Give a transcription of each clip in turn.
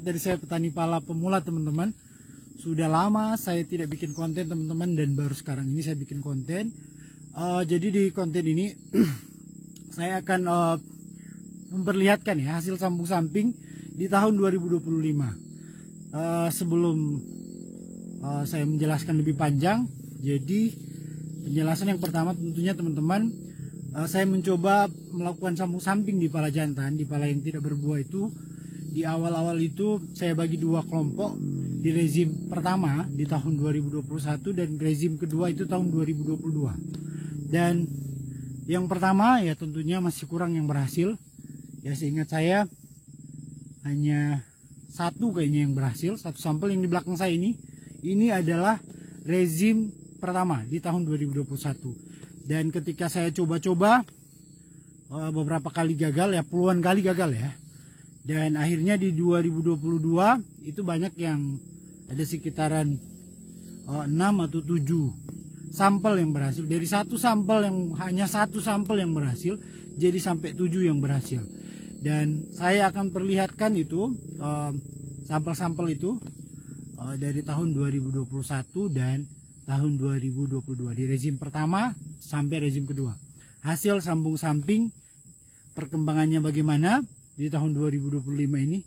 dari saya petani pala pemula teman-teman. Sudah lama saya tidak bikin konten teman-teman, dan baru sekarang ini saya bikin konten. Jadi di konten ini saya akan memperlihatkan ya hasil sambung samping di tahun 2025. Sebelum saya menjelaskan lebih panjang, jadi penjelasan yang pertama tentunya teman-teman, saya mencoba melakukan sambung samping di pala jantan, di pala yang tidak berbuah itu. Di awal-awal itu saya bagi dua kelompok, di rezim pertama di tahun 2021 dan rezim kedua itu tahun 2022. Dan yang pertama ya tentunya masih kurang yang berhasil. Ya seingat saya hanya satu kayaknya yang berhasil, satu sampel yang di belakang saya ini adalah rezim pertama di tahun 2021. Dan ketika saya coba-coba beberapa kali gagal ya, puluhan kali gagal ya. Dan akhirnya di 2022 itu banyak yang ada sekitaran 6 atau 7 sampel yang berhasil. Dari satu sampel yang hanya satu sampel yang berhasil jadi sampai 7 yang berhasil. Dan saya akan perlihatkan itu sampel-sampel itu dari tahun 2021 dan tahun 2022 di rezim pertama sampai rezim kedua. Hasil sambung samping perkembangannya bagaimana di tahun 2025 ini,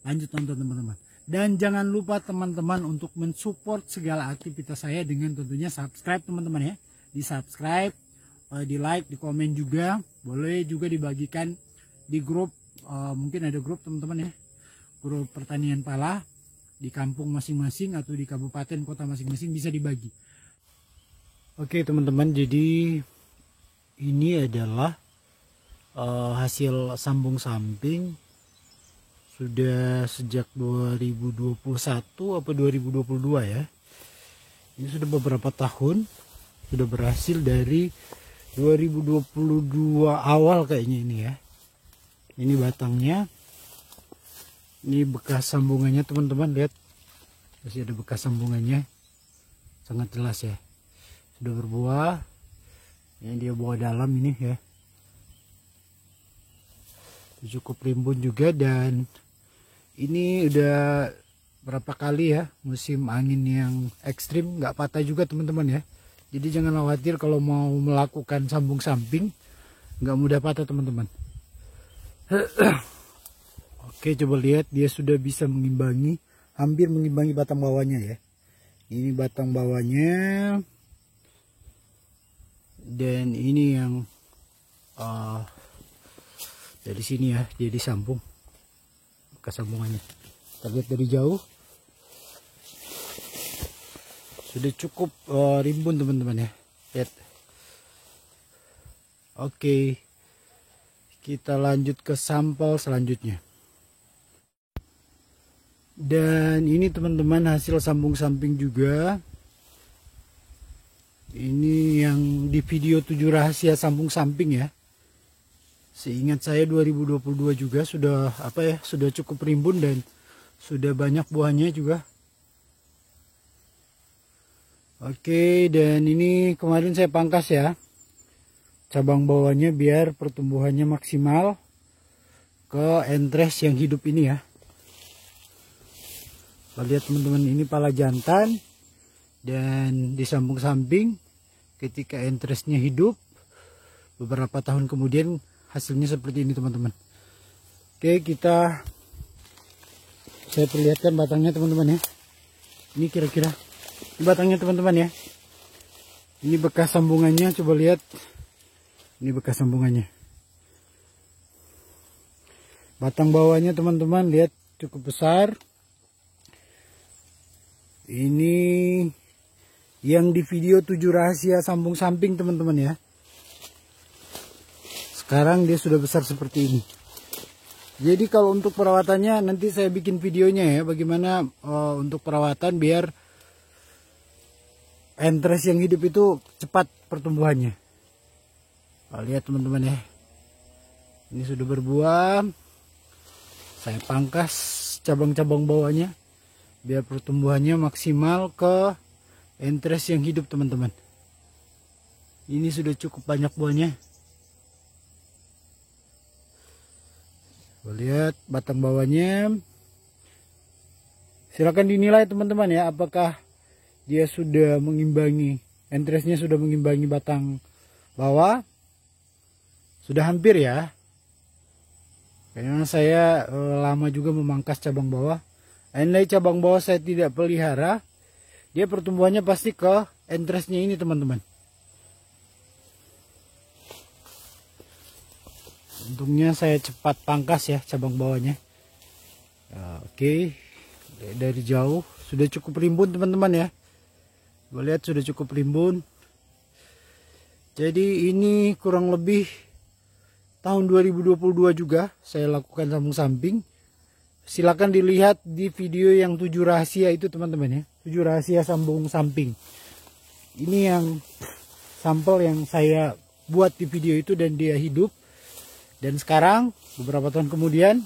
lanjut nonton teman-teman. Dan jangan lupa teman-teman untuk mensupport segala aktivitas saya dengan tentunya subscribe teman-teman ya. Di subscribe, di like, di komen juga. Boleh juga dibagikan di grup, mungkin ada grup teman-teman ya, grup pertanian pala di kampung masing-masing atau di kabupaten kota masing-masing bisa dibagi. Oke teman-teman, jadi ini adalah hasil sambung samping sudah sejak 2021 apa 2022 ya. Ini sudah beberapa tahun, sudah berhasil dari 2022 awal kayaknya ini ya. Ini batangnya, ini bekas sambungannya teman-teman, lihat masih ada bekas sambungannya, sangat jelas ya. Sudah berbuah, ini dia buah dalam ini ya, cukup rimbun juga. Dan ini udah berapa kali ya musim angin yang ekstrim, nggak patah juga teman-teman ya. Jadi jangan khawatir kalau mau melakukan sambung samping, nggak mudah patah teman-teman. Oke, coba lihat, dia sudah bisa mengimbangi, hampir mengimbangi batang bawahnya ya. Ini batang bawahnya, dan ini yang dari sini ya, dia disambung bekas sambungannya. Kita lihat dari jauh sudah cukup rimbun teman-teman ya, lihat. Oke, kita lanjut ke sampel selanjutnya. Dan ini teman-teman hasil sambung samping juga. Ini yang di video 7 rahasia sambung samping ya. Seingat saya 2022 juga sudah sudah cukup rimbun dan sudah banyak buahnya juga. Oke, dan ini kemarin saya pangkas ya cabang bawahnya biar pertumbuhannya maksimal ke entres yang hidup ini ya. Lihat teman-teman, ini pala jantan dan disambung samping. Ketika entresnya hidup beberapa tahun kemudian hasilnya seperti ini teman-teman. Oke, saya perlihatkan batangnya teman-teman ya. Ini kira-kira ini batangnya teman-teman ya. Ini bekas sambungannya, coba lihat. Ini bekas sambungannya. Batang bawahnya teman-teman lihat cukup besar. Ini yang di video 7 rahasia sambung samping teman-teman ya. Sekarang dia sudah besar seperti ini. Jadi kalau untuk perawatannya nanti saya bikin videonya ya, bagaimana untuk perawatan biar entres yang hidup itu cepat pertumbuhannya. Lihat teman-teman ya, ini sudah berbuah. Saya pangkas cabang-cabang bawahnya biar pertumbuhannya maksimal ke entres yang hidup teman-teman. Ini sudah cukup banyak buahnya. Lihat batang bawahnya Silakan dinilai teman-teman ya, apakah dia sudah mengimbangi, entresnya sudah mengimbangi batang bawah. Sudah hampir ya, karena saya lama juga memangkas cabang bawah. Andai cabang bawah saya tidak pelihara, dia pertumbuhannya pasti ke entresnya ini teman-teman. Untungnya saya cepat pangkas ya cabang bawahnya. Oke, dari jauh sudah cukup rimbun teman-teman ya. Coba lihat, sudah cukup rimbun. Jadi ini kurang lebih tahun 2022 juga saya lakukan sambung samping. Silakan dilihat di video yang 7 rahasia itu teman-teman ya. 7 rahasia sambung samping. Ini yang sampel yang saya buat di video itu dan dia hidup. Dan sekarang beberapa tahun kemudian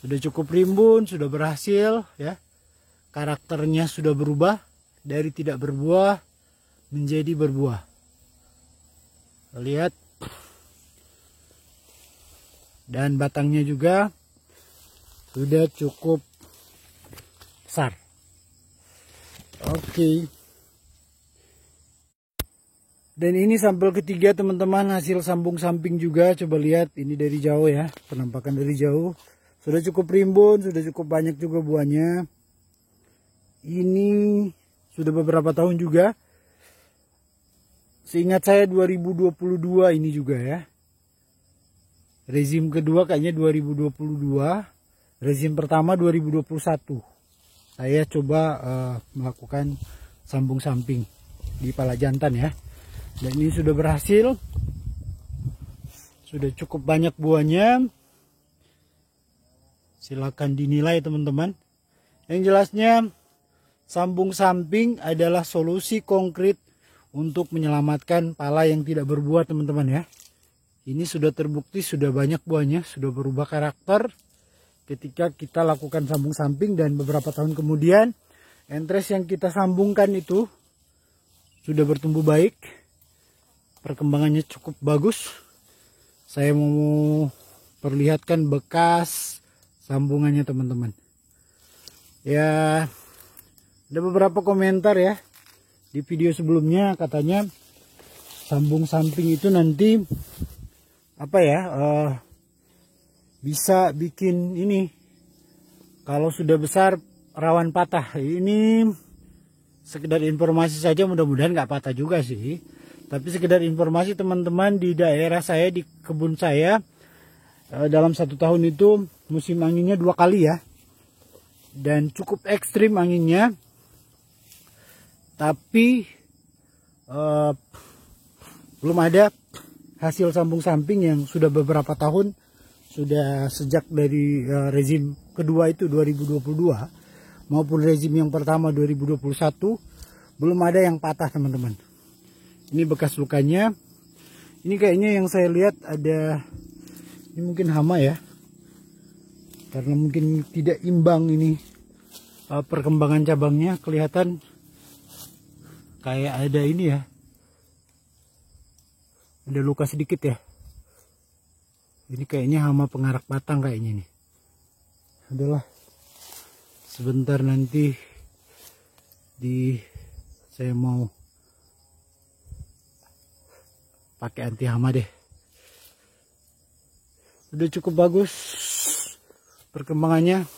sudah cukup rimbun, sudah berhasil ya. Karakternya sudah berubah dari tidak berbuah menjadi berbuah. Lihat. Dan batangnya juga sudah cukup besar. Oke. Dan ini sampel ketiga teman-teman, hasil sambung samping juga. Coba lihat ini dari jauh ya, penampakan dari jauh. Sudah cukup rimbun, sudah cukup banyak juga buahnya. Ini sudah beberapa tahun juga. Seingat saya 2022 ini juga ya. Rezim kedua kayaknya 2022. Rezim pertama 2021. Saya coba melakukan sambung samping di pala jantan ya. Dan ini sudah berhasil. Sudah cukup banyak buahnya. Silakan dinilai teman-teman. Yang jelasnya sambung samping adalah solusi konkret untuk menyelamatkan pala yang tidak berbuah teman-teman ya. Ini sudah terbukti, sudah banyak buahnya, sudah berubah karakter ketika kita lakukan sambung samping. Dan beberapa tahun kemudian entres yang kita sambungkan itu sudah bertumbuh baik. Perkembangannya cukup bagus. Saya mau perlihatkan bekas sambungannya teman-teman. Ya, ada beberapa komentar ya di video sebelumnya, katanya sambung samping itu nanti apa ya, bisa bikin ini kalau sudah besar rawan patah. Ini sekedar informasi saja, mudah-mudahan nggak patah juga sih. Tapi sekedar informasi teman-teman, di daerah saya, di kebun saya, dalam 1 tahun itu musim anginnya 2 kali ya. Dan cukup ekstrim anginnya. Tapi belum ada hasil sambung samping yang sudah beberapa tahun. Sudah sejak dari rezim kedua itu 2022 maupun rezim yang pertama 2021, belum ada yang patah teman-teman. Ini bekas lukanya. Ini kayaknya yang saya lihat ada, ini mungkin hama ya, karena mungkin tidak imbang ini perkembangan cabangnya. Kelihatan kayak ada ini ya, ada luka sedikit ya. Ini kayaknya hama pengarak batang kayaknya nih. Adalah sebentar nanti saya mau pakai anti hama deh. Udah cukup bagus perkembangannya,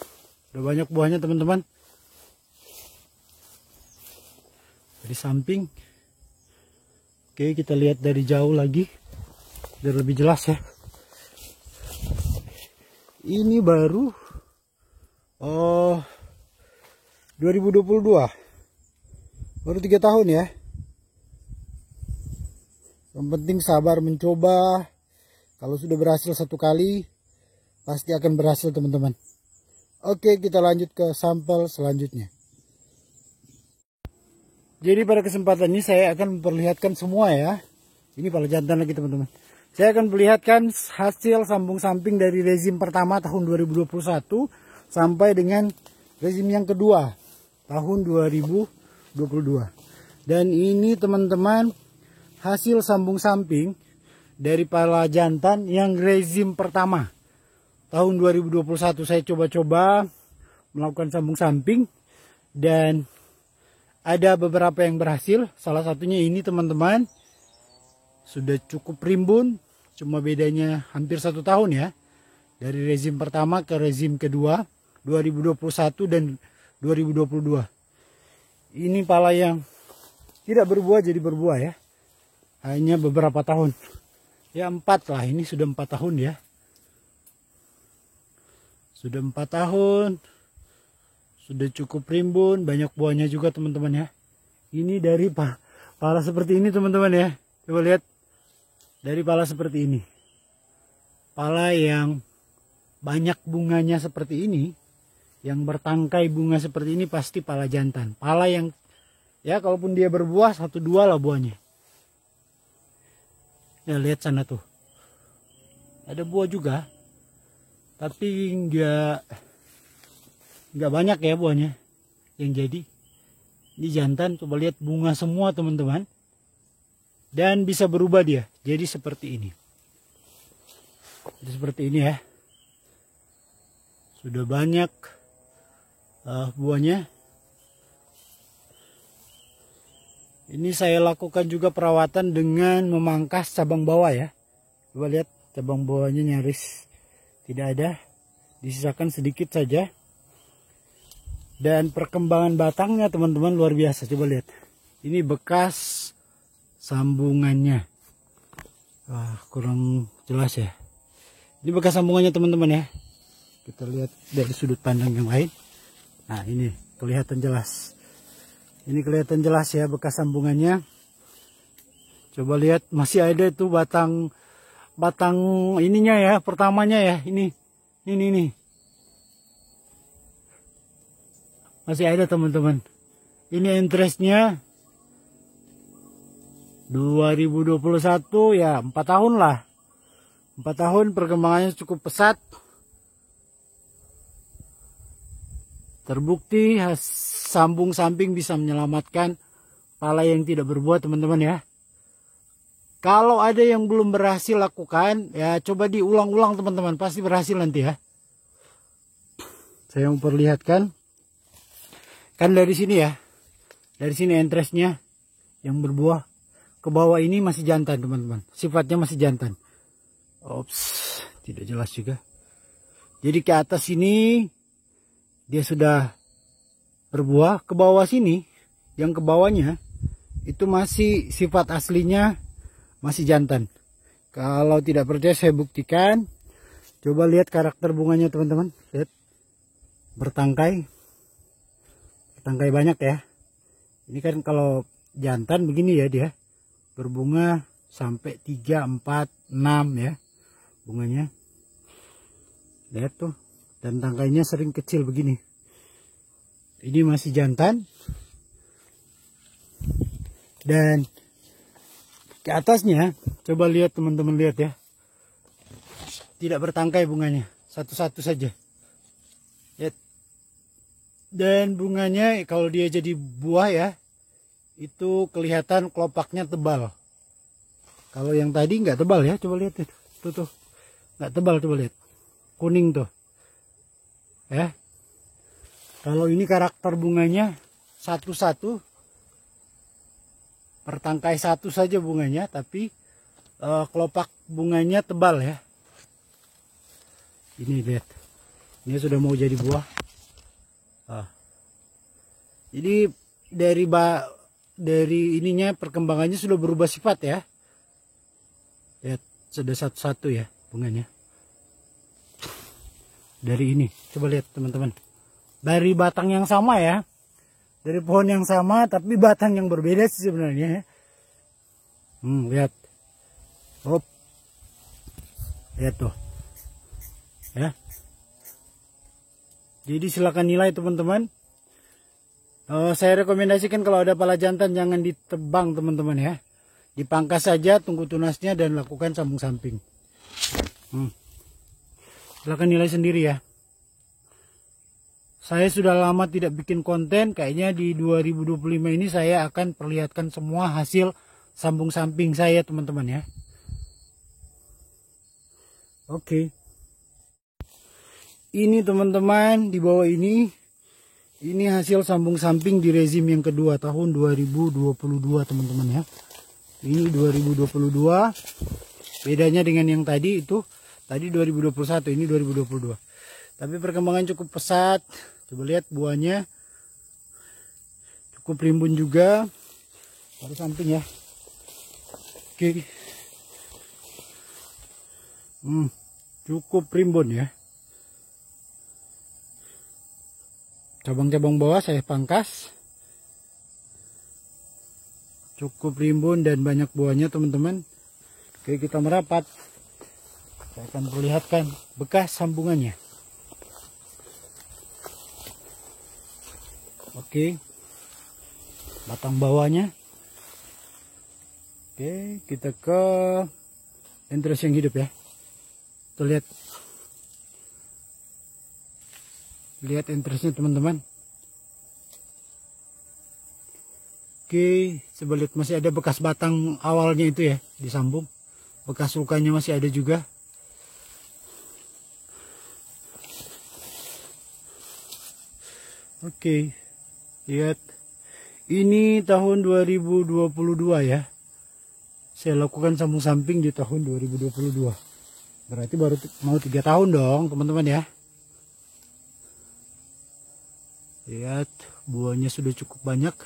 udah banyak buahnya teman-teman. Dari samping, oke, kita lihat dari jauh lagi biar lebih jelas ya. Ini baru 2022, baru 3 tahun ya. Yang penting sabar mencoba. Kalau sudah berhasil 1 kali, pasti akan berhasil teman-teman. Oke, kita lanjut ke sampel selanjutnya. Jadi pada kesempatan ini saya akan memperlihatkan semua ya. Ini pala jantan lagi teman-teman. Saya akan perlihatkan hasil sambung samping dari rezim pertama tahun 2021 sampai dengan rezim yang kedua tahun 2022. Dan ini teman-teman hasil sambung samping dari pala jantan yang rezim pertama tahun 2021. Saya coba-coba melakukan sambung samping, dan ada beberapa yang berhasil. Salah satunya ini teman-teman, sudah cukup rimbun, cuma bedanya hampir 1 tahun ya, dari rezim pertama ke rezim kedua 2021 dan 2022. Ini pala yang tidak berbuah jadi berbuah ya, hanya beberapa tahun ya, 4 lah, ini sudah 4 tahun ya, sudah 4 tahun, sudah cukup rimbun, banyak buahnya juga teman-teman ya. Ini dari pala seperti ini teman-teman ya, coba lihat, dari pala seperti ini, pala yang banyak bunganya seperti ini, yang bertangkai bunga seperti ini, pasti pala jantan. Pala yang ya kalaupun dia berbuah 1-2 lah buahnya ya. Lihat sana tuh, ada buah juga, tapi nggak banyak ya buahnya yang jadi. Ini jantan, coba lihat bunga semua teman-teman, dan bisa berubah dia jadi seperti ini. Jadi seperti ini ya, sudah banyak buahnya. Ini saya lakukan juga perawatan dengan memangkas cabang bawah ya. Coba lihat, cabang bawahnya nyaris tidak ada, disisakan sedikit saja. Dan perkembangan batangnya teman-teman luar biasa, coba lihat. Ini bekas sambungannya. Wah, kurang jelas ya. Ini bekas sambungannya teman-teman ya. Kita lihat dari sudut pandang yang lain. Nah, ini kelihatan jelas. Ini kelihatan jelas ya bekas sambungannya. Coba lihat, masih ada itu batang ininya ya, pertamanya ya. Ini. Masih ada teman-teman. Ini interestnya 2021 ya, 4 tahun lah. 4 tahun perkembangannya cukup pesat. Terbukti sambung samping bisa menyelamatkan pala yang tidak berbuah teman-teman ya. Kalau ada yang belum berhasil lakukan ya, coba diulang-ulang teman-teman, pasti berhasil nanti ya. Saya memperlihatkan. Kan dari sini ya, dari sini interestnya yang berbuah, ke bawah ini masih jantan teman-teman, sifatnya masih jantan. Ops, tidak jelas juga. Jadi ke atas ini dia sudah berbuah, ke bawah sini, yang ke bawahnya itu masih sifat aslinya masih jantan. Kalau tidak percaya saya buktikan, coba lihat karakter bunganya teman-teman, lihat, bertangkai banyak ya. Ini kan kalau jantan begini ya, dia berbunga sampai 3, 4, 6 ya bunganya. Lihat tuh, dan tangkainya sering kecil begini. Ini masih jantan. Dan ke atasnya coba lihat teman-teman, lihat ya, tidak bertangkai bunganya, satu-satu saja. Lihat. Dan bunganya kalau dia jadi buah ya, itu kelihatan kelopaknya tebal. Kalau yang tadi nggak tebal ya, coba lihat tuh nggak tebal, coba lihat, kuning tuh ya. Kalau ini karakter bunganya satu-satu, pertangkai satu saja bunganya, tapi kelopak bunganya tebal ya. Ini lihat, ini sudah mau jadi buah. Jadi dari ininya perkembangannya sudah berubah sifat ya. Lihat, sudah satu-satu ya bunganya. Dari ini, coba lihat teman-teman. Dari batang yang sama ya. Dari pohon yang sama tapi batang yang berbeda sih sebenarnya. Lihat. Hop. Lihat tuh. Ya. Jadi silakan nilai teman-teman. Saya rekomendasikan kalau ada pala jantan jangan ditebang teman-teman ya. Dipangkas saja, tunggu tunasnya dan lakukan sambung samping. Silakan nilai sendiri ya. Saya sudah lama tidak bikin konten, kayaknya di 2025 ini saya akan perlihatkan semua hasil sambung samping saya teman-teman ya. Oke. Ini teman-teman, di bawah ini Ini hasil sambung samping di rezim yang kedua tahun 2022 teman-teman ya. Ini 2022. Bedanya dengan yang tadi itu, tadi 2021, ini 2022. Tapi perkembangan cukup pesat. Coba lihat buahnya. Cukup rimbun juga. Dari samping ya. Oke. Cukup rimbun ya. Cabang-cabang bawah saya pangkas. Cukup rimbun dan banyak buahnya teman-teman. Oke, kita merapat. Saya akan perlihatkan bekas sambungannya. Oke. Batang bawahnya. Oke, kita ke entres yang hidup ya. Tuh lihat. Lihat entresnya teman-teman. Oke, coba lihat masih ada bekas batang awalnya itu ya, disambung. Bekas lukanya masih ada juga. Oke, lihat. Ini tahun 2022 ya. Saya lakukan sambung samping di tahun 2022. Berarti baru mau 3 tahun dong teman-teman ya. Lihat, buahnya sudah cukup banyak.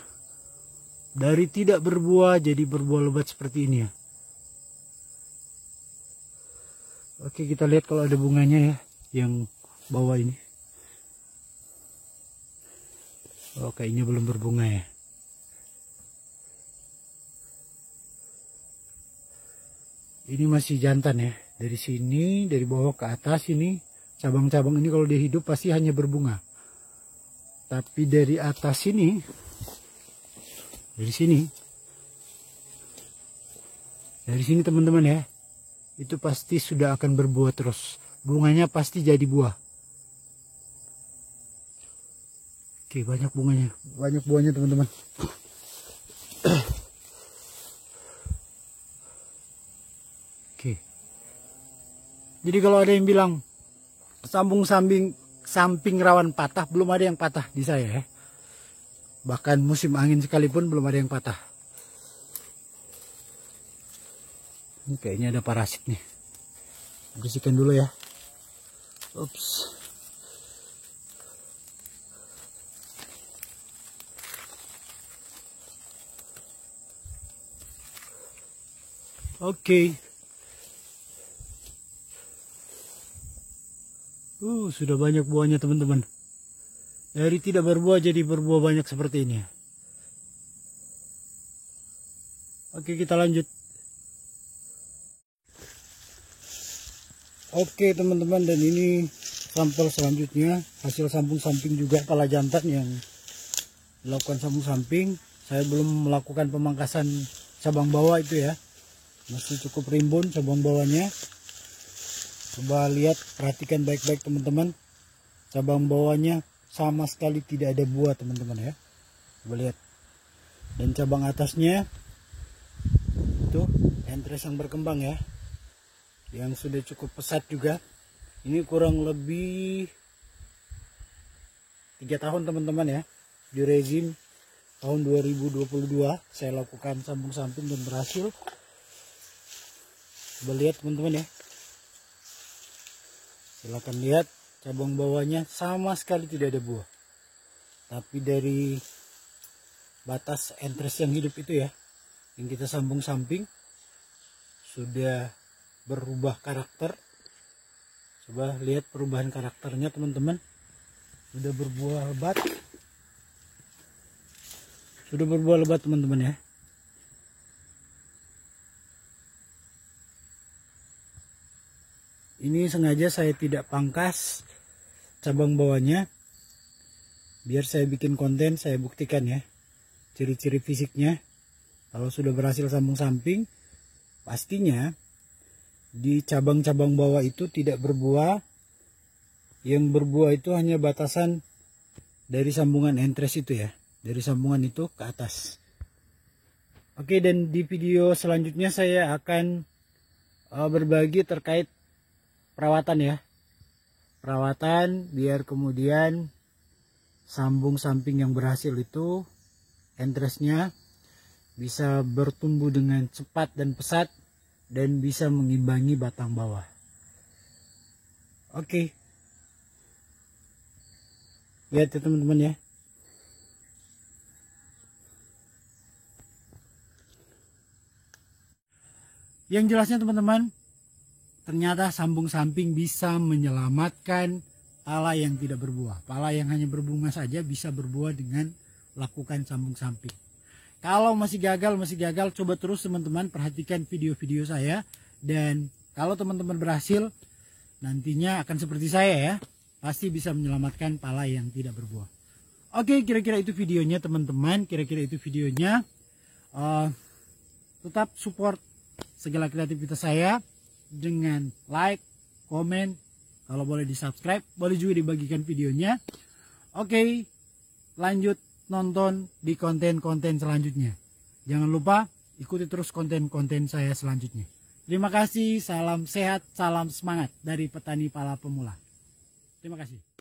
Dari tidak berbuah jadi berbuah lebat seperti ini ya. Oke, kita lihat kalau ada bunganya ya, yang bawah ini. Oh, kayaknya belum berbunga ya. Ini masih jantan ya. Dari sini, dari bawah ke atas ini, cabang-cabang ini kalau dia hidup pasti hanya berbunga. Tapi dari atas sini, dari sini teman-teman ya, itu pasti sudah akan berbuah terus. Bunganya pasti jadi buah. Oke, banyak bunganya, banyak buahnya teman-teman. Oke. Jadi kalau ada yang bilang sambung samping rawan patah, belum ada yang patah di saya ya. Bahkan musim angin sekalipun belum ada yang patah. Ini kayaknya ada parasit nih. Bersihkan dulu ya. Ups. Oke. Sudah banyak buahnya teman-teman. Dari tidak berbuah jadi berbuah banyak seperti ini. Oke, kita lanjut. Oke teman-teman, dan ini sampel selanjutnya. Hasil sambung samping juga pala jantan yang dilakukan sambung samping. Saya belum melakukan pemangkasan cabang bawah itu ya. Masih cukup rimbun cabang bawahnya. Coba lihat, perhatikan baik-baik teman-teman. Cabang bawahnya sama sekali tidak ada buah teman-teman ya. Coba lihat. Dan cabang atasnya itu entres yang berkembang ya, yang sudah cukup pesat juga. Ini kurang lebih 3 tahun teman-teman ya. Di rezim tahun 2022 saya lakukan sambung samping dan berhasil. Coba lihat teman-teman ya. Silahkan lihat, cabang bawahnya sama sekali tidak ada buah. Tapi dari batas entres yang hidup itu ya, yang kita sambung samping, sudah berubah karakter. Coba lihat perubahan karakternya teman-teman. Sudah berbuah lebat. Sudah berbuah lebat teman-teman ya. Ini sengaja saya tidak pangkas cabang bawahnya, biar saya bikin konten, saya buktikan ya ciri-ciri fisiknya. Kalau sudah berhasil sambung samping, pastinya di cabang-cabang bawah itu tidak berbuah. Yang berbuah itu hanya batasan dari sambungan entres itu ya, dari sambungan itu ke atas. Oke, dan di video selanjutnya saya akan berbagi terkait perawatan ya. Perawatan biar kemudian sambung samping yang berhasil itu entrestnya bisa bertumbuh dengan cepat dan pesat dan bisa mengimbangi batang bawah. Oke. Lihat ya teman-teman ya. Yang jelasnya teman-teman, ternyata sambung samping bisa menyelamatkan pala yang tidak berbuah. Pala yang hanya berbunga saja bisa berbuah dengan lakukan sambung samping. Kalau masih gagal, coba terus teman-teman perhatikan video-video saya. Dan kalau teman-teman berhasil, nantinya akan seperti saya ya. Pasti bisa menyelamatkan pala yang tidak berbuah. Oke, kira-kira itu videonya teman-teman. Tetap support segala kreativitas saya dengan like, komen, kalau boleh di subscribe, boleh juga dibagikan videonya. Oke, lanjut nonton di konten-konten selanjutnya. Jangan lupa ikuti terus konten-konten saya selanjutnya. Terima kasih, salam sehat, salam semangat dari petani pala pemula. Terima kasih.